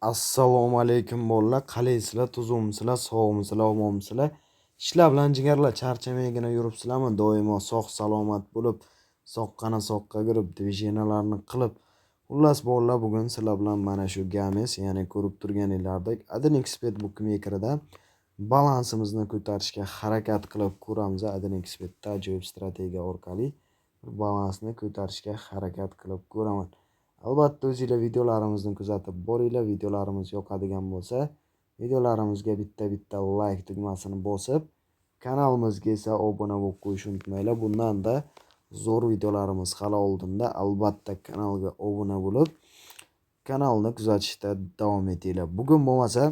Assalomu alaykum bolalar. Qalaysizlar? Tuzumsizlar? Sog'misizlar? Omonmisizlar? Ishlar bilan jigarlar charchamaygina yuribsizlarmi? Doimo sog' salomat bo'lib, soqqana soqqa kirib, dvijeniyalarni qilib. Xullas bolalar, bugun sizlar bilan mana shu games, ya'ni ko'rib turganinglardek Adinexpert bookmakerida balansimizni ko'tarishga harakat qilib ko'ramiz. Adinexpertda ajoyib strategiya orqali balansni ko'tarishga harakat qilib ko'raman. Albatta o'zingizlar videolarimizni kuzatib boringlar. Videolarimiz yoqadigan bo'lsa, videolarimizga bitta like tugmasini bosib, kanalimizga esa obuna bo'lib qo'yishni unutmanglar. Bundan-da zo'r videolarimiz hali oldinda. Albatta kanalga obuna bo'lib, kanalni kuzatishda davom etinglar. Bugun bo'lmasa,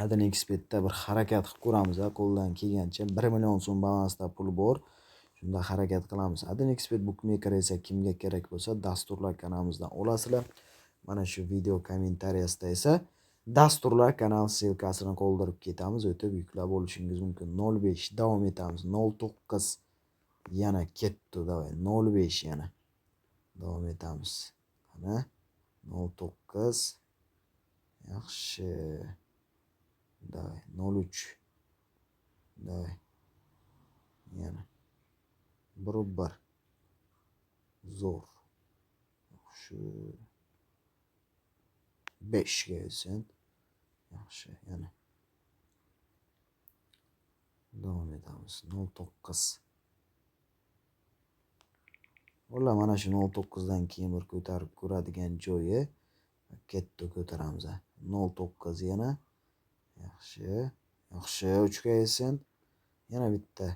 Adinexpertda bir harakat qilib ko'ramiz. Qo'ldan kelgancha 1 million so'm balansda pul bor. Shunda harakat qilamiz. Adinexpert bookmaker esa kimga kerak bo'lsa, dasturlar kanalimizdan olasizlar. Mana shu video kommentariyasida esa dasturlar kanal silkasini qoldirib ketamiz. O'tib yuklab olishingiz mumkin. 05 davom etamiz. 09 yana ketdi, davay. 05 yana. Davom etamiz. Mana 09 yaxshi. Davay. 03 davay. Yana 1 zo'r. Shu 5 ga kelsin. Yaxshi, yana. Davom etamiz. 09. O'la mana shu 09 dan keyin bir ko'tarib ko'radigan joyi ketdi, ko'taramiz. 09 yana. Yaxshi. Yaxshi, 3 ga kelsin. Yana bitta.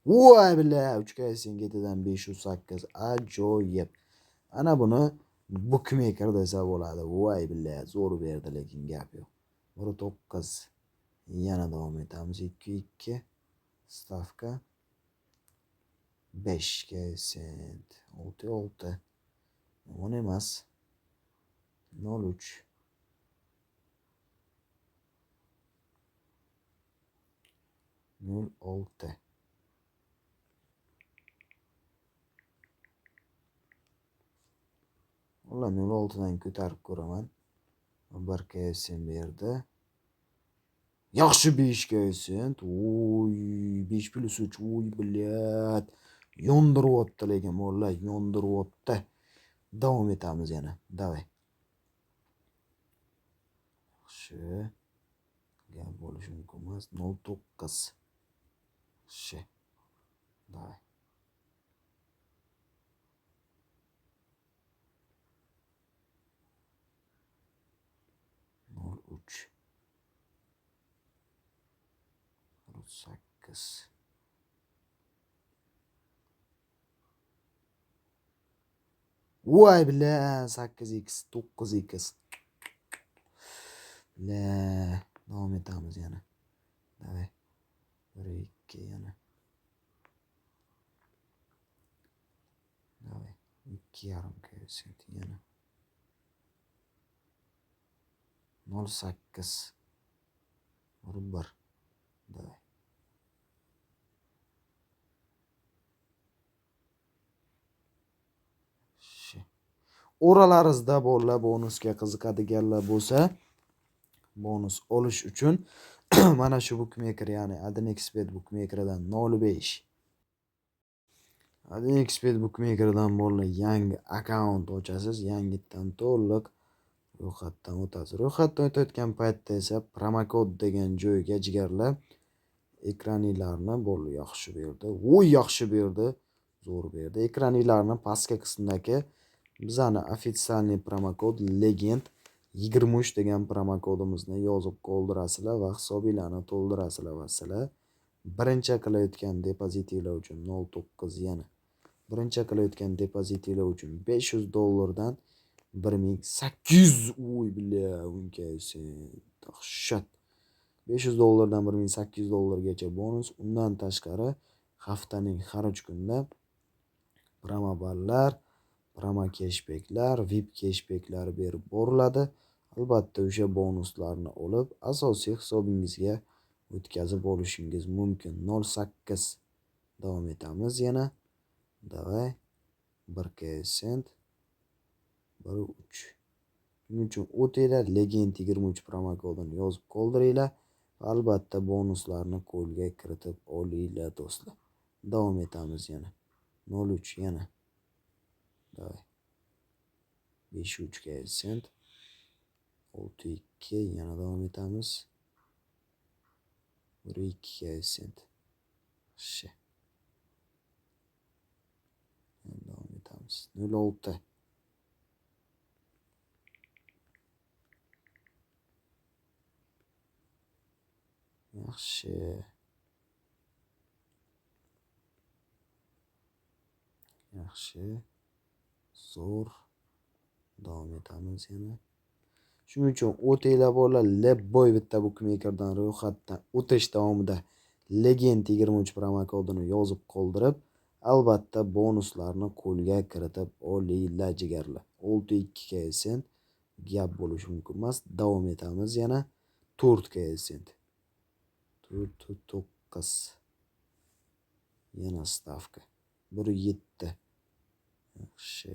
Voy billa, 3 ga kelsin ketidan 508. Ajoyib. Ana buni bookmaker desa bo'ladi. Voy billa, zo'r berdi, lekin gap yo'q. 9 yana davom etamiz. 2 stavka 5 ga kelsin. 6 yomon emas. 03 06 Ular 06 dan ko'tarib ko'raman. 1 ga kelsin berdi. Yaxshi 5 ga kelsin. Oy, 5 + 3. Oy, bilyat. Yondiryapti, lekin bolalar yondiryapti. Davom etamiz yana. Davay. Yaxshi. Gap bo'lishi mumkin emas. 09. Yaxshi. Davay. 03 8 Voy billa, 8x 9x. La, davom etamiz yana. Davay. 1 2 yana. Davay. 2,5 kelsin yana. 08 1 davay. Oralaringizda bolalar bonusga qiziqadiganlar bo'lsa, bonus olish uchun mana shu bookmaker, ya'ni Adinexpert bookmakeridan 05 Adinexpert bookmakeridan bolalar yangi akkaunt ochasiz, yangitdan to'liq ro'yxatdan o'tasiz. Ro'yxatdan o'tayotgan paytda esa promokod degan joyga jigarlar ekraninglarni bolalar yaxshi berdi. Voy, yaxshi berdi. Zo'r berdi. Ekraninglarni pastki qismdagi bizani ofitsialniy promokod Legend 23 degan promokodimizni yozib qoldirasizlar va hisobinglarni to'ldirasizlar va sizlar birinchi qilayotgan depozitinglar uchun 09 yana. Birinchi qilayotgan depozitinglar uchun $500 dan 1800, uy billa, ungasin. Dahshat. $500 dan 1800 gacha bonus. Undan tashqari haftaning har 3 kunida promo ballar, promo cashbacklar, VIP cashbacklar berib boriladi. Albatta o'sha bonuslarni olib asosiy hisobingizga o'tkazib olishingiz mumkin. 08 davom etamiz yana. Davay. 1 sent 1 3 Shuning uchun o'tinglar, Legend 23 promo kodini yozib qoldiringlar. Albatta bonuslarni qo'lga kiritib olinglar do'stlar. Davom etamiz yana. 03 yana. Davay. 53 sent. 62 yana davom etamiz. 2 sent. Yaxshi. Davom etamiz. 06. Yaxshi. Yaxshi. Zo'r. Davom etamiz yana. Shuning uchun o'tinglar bolalar, Lebboy bitta bukmekerdan ro'yxatdan o'tish davomida Legend 23 promo kodini yozib qoldirib, albatta bonuslarni qo'lga kiritib olinglar jigarlar. 62 sent gap bo'lishi mumkin emas. Davom etamiz yana. 4 sent. 9. Yana stavka. 1.7. Yaxshi.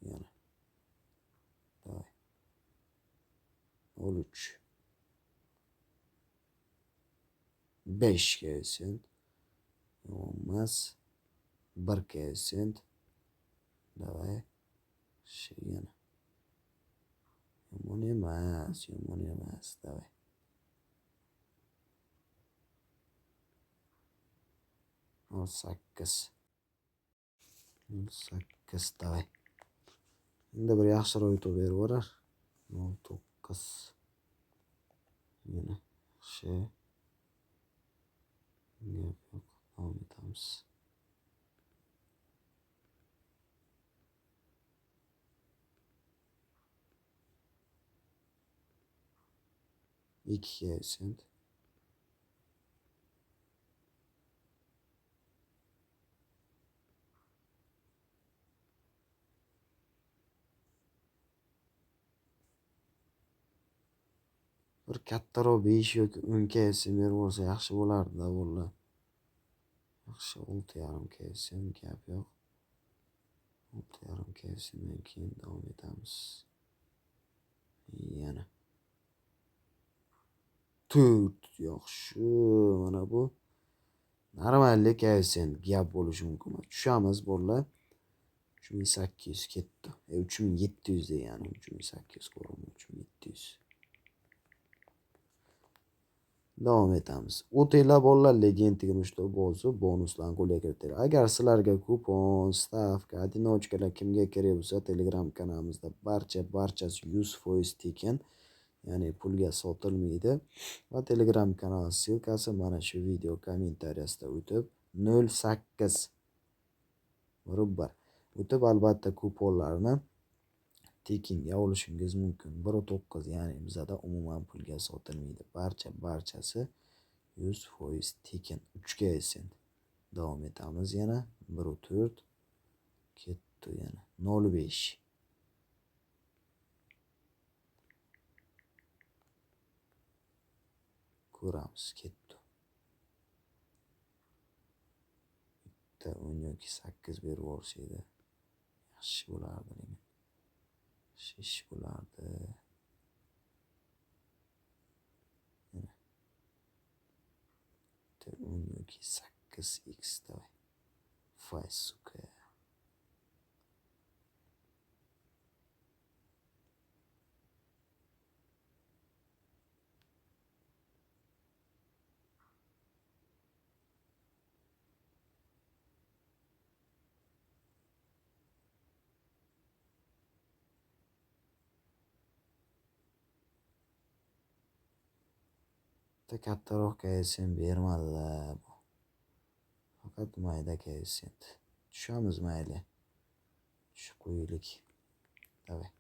Yana. Davay. 13. 5 sent. Yo'qmas. 1 sent. Davay. Yana. Yomon emas. Davay. 8. 8 davay. Endi bir yaxshiroq yutib berib yuborar. 9. Yana yaxshi. Gap yo'q. Davom etamiz. 2 sent. Bir kattaroq 5 yoki 10 KS berib olsa yaxshi bo'lardi-da bolalar. Yaxshi 6,5 KS gap yo'q. 6,5 KSdan keyin davom etamiz. Yana 4 yaxshi. Mana bu normalli KS gap bo'lishi mumkin. Tushamiz bolalar. 3800 ketdi. 3700 degani 3800 ko'raman. 3700. Davom etamiz. O'tinglar bolalar, Legend 23 bonuslarni qo'lga kiritinglar. Agar sizlarga kupon, stavka, одиночкаlar kimga kerak bo'lsa, Telegram kanalimizda barchasi 100% tekin, ya'ni pulga sotilmaydi. Va Telegram kanal ssilkasi mana shu video kommentariyasida o'tib 08 o'tib albatta kuponlarni tekinga olishingiz mumkin. 1.9 ya'ni bizada umuman pulga sotilmaydi. Barchasi 100% tekin. 3 sent. Davom etamiz yana. 1.4 ketdi yana. 0.5. Ko'ramiz ketdi. Bitta 10 yoki 8 berib yuborishadi. Yaxshi bo'lardi. Shish bo'lardi. 10 yoki 8x davay. Fay suka. Kattaroq KSM bermadilar. Faqat mayda KSM. Tushamiz mayli. Tushib qo'yaylik. Davay.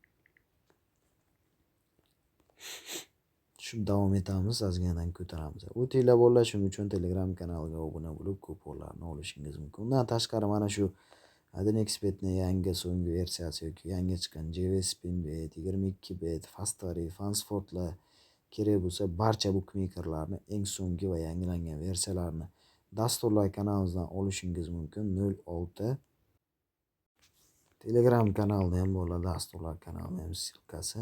Tushib davom etamiz, ozginadan ko'taramiz. O'tinglar bolalar, shuning uchun Telegram kanaliga obuna bo'lib, kuponlarni olishingiz mumkin. Undan tashqari mana shu AdinXbetning yangi so'nggi versiyasi yoki yangi chiqqan JVSpinbet, 22bet, Fastari, Fansportlar kerak bo'lsa, barcha bukmekerlarni eng so'nggi va yangilangan versiyalarini dasturlar kanalimizdan olishingiz mumkin. 06 Telegram kanalda ham bo'ladi, dasturlar kanalida ham ssilkasi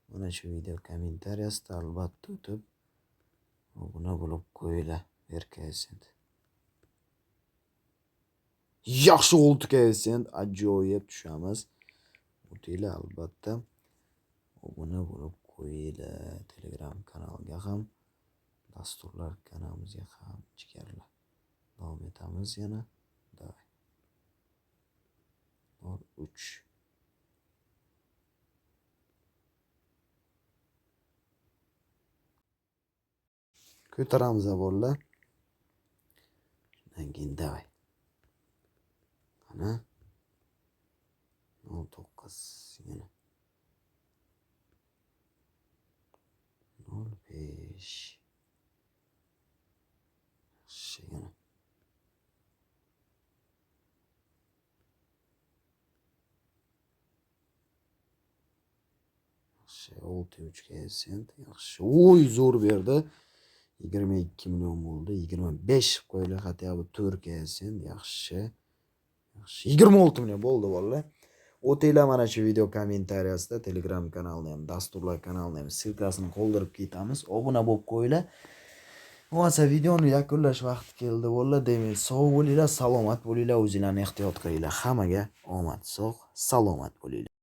mana shu video kommentariyasida albatta o'tib obuna bo'lib qo'yinglar. Berkaysin. Yaxshi oldi kaysin, ajoyib tushamiz. O'tinglar albatta obuna bo'lib qo'yinglar. Telegram kanalga ham, dasturlar kanalimizga ham jigarlar. Davom etamiz yana. Davay. 03 ko'taramiz bolalar. Shundan keyin davay. Ana 09 yana 05 yaxshi yana 63 sent yaxshi. Oy zo'r berdi. 22 million bo'ldi. 25 qo'ylar xatya bu 4 sent yaxshi. Yaxshi 26 million bo'ldi bolalar. O'tinglar mana shu video kommentariyasida Telegram kanalini ham, dasturlar kanalini ham ssilkasini qoldirib ketamiz. Obuna bo'lib qo'yinglar. Bo'lmasa videoni yakunlash vaqti keldi bolalar. Demak, sog' bo'linglar, salomat bo'linglar, o'zinglarni ehtiyot qilinglar. Hammaga omad, sog', salomat bo'linglar.